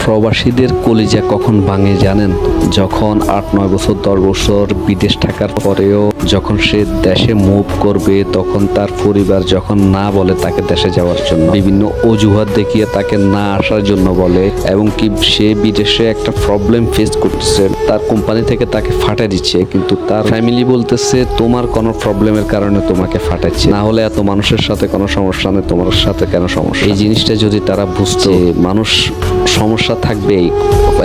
প্রবাসীদের কলিজা কখন ভাঙে জানেন? যখন 8-9 বছর 10 বছর বিদেশ থাকার পরেও যখন সে দেশে মুভ করবে, তখন তার পরিবার যখন না বলে তাকে দেশে যাওয়ার জন্য, বিভিন্ন অজুহাত দেখিয়ে তাকে না আসার জন্য বলে, এবং কি সে বিদেশে একটা প্রবলেম ফেস করতেছে, তার কোম্পানি থেকে তাকে ফাটা দিচ্ছে, কিন্তু তার ফ্যামিলি বলতেছে তোমার কোনো প্রবলেমের কারণে তোমাকে ফাটাচ্ছে, না হলে এত মানুষের সাথে কোনো সমস্যা নেই, তোমার সাথে কেন সমস্যা? এই জিনিসটা যদি তারা বুঝতো, মানুষ সমস্যা থাকবেই।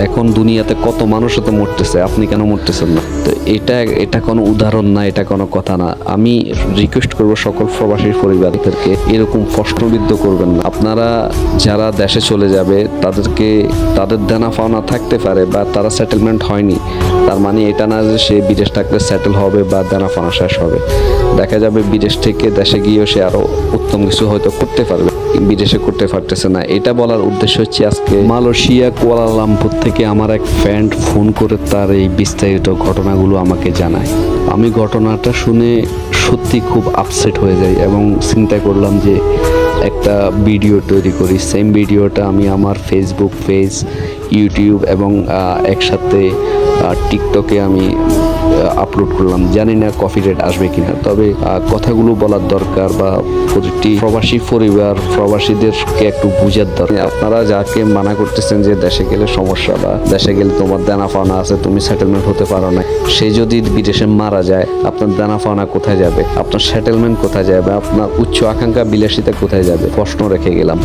এখন দুনিয়াতে কত মানুষ তো মরতেছে, আপনি কেন মরতেছেন না? তো এটা কোনো উদাহরণ না, এটা কোনো কথা না। আমি রিকোয়েস্ট করব সকল প্রবাসী পরিবারদেরকে, এরকম প্রশ্নবিদ্ধ করবেন না। আপনারা যারা দেশে চলে যাবে তাদেরকে তাদের দেনা পাওনা থাকতে পারে, বা তারা সেটেলমেন্ট হয়নি, তার মানে এটা না যে সে বিদেশ থাকলে সেটেল হবে বা দেনা পাওনা শেষ হবে। দেখা যাবে বিদেশ থেকে দেশে গিয়েও সে আরো উত্তম কিছু হয়তো করতে পারবে, বিদেশে করতে পারতেছে না। এটা বলার উদ্দেশ্য হচ্ছে, আজকে মালয়েশিয়া কুয়ালালামপুর থেকে আমার এক ফ্রেন্ড ফোন করে তার এই বিস্তারিত ঘটনাগুলো আমাকে জানায়। আমি ঘটনাটা শুনে সত্যি খুব আপসেট হয়ে যাই এবং চিন্তা করলাম যে একটা ভিডিও তৈরি করি। সেম ভিডিওটা আমি আমার ফেসবুক পেজ, ইউটিউব এবং একসাথে টিকটকে আমি আপলোড করলাম। জানি না কপিরাইট আসবে কিনা, তবে কথাগুলো বলার দরকার, বা প্রতিটি প্রবাসী পরিবার প্রবাসীদেরকে একটু বুঝার দরকার। আপনারা যাকে মানা করতেছেন যে দেশে গেলে সমস্যা, বা দেশে গেলে তোমার দেনা পাওনা আছে, তুমি সেটেলমেন্ট হতে পারো না, সে যদি বিদেশে মারা যায়, আপনার দেনা পাওনা কোথায় যাবে? আপনার সেটেলমেন্ট কোথায় যাবে? আপনার উচ্চ আকাঙ্ক্ষা বিলাসিতা কোথায় যাবে? প্রশ্ন রেখে গেলাম।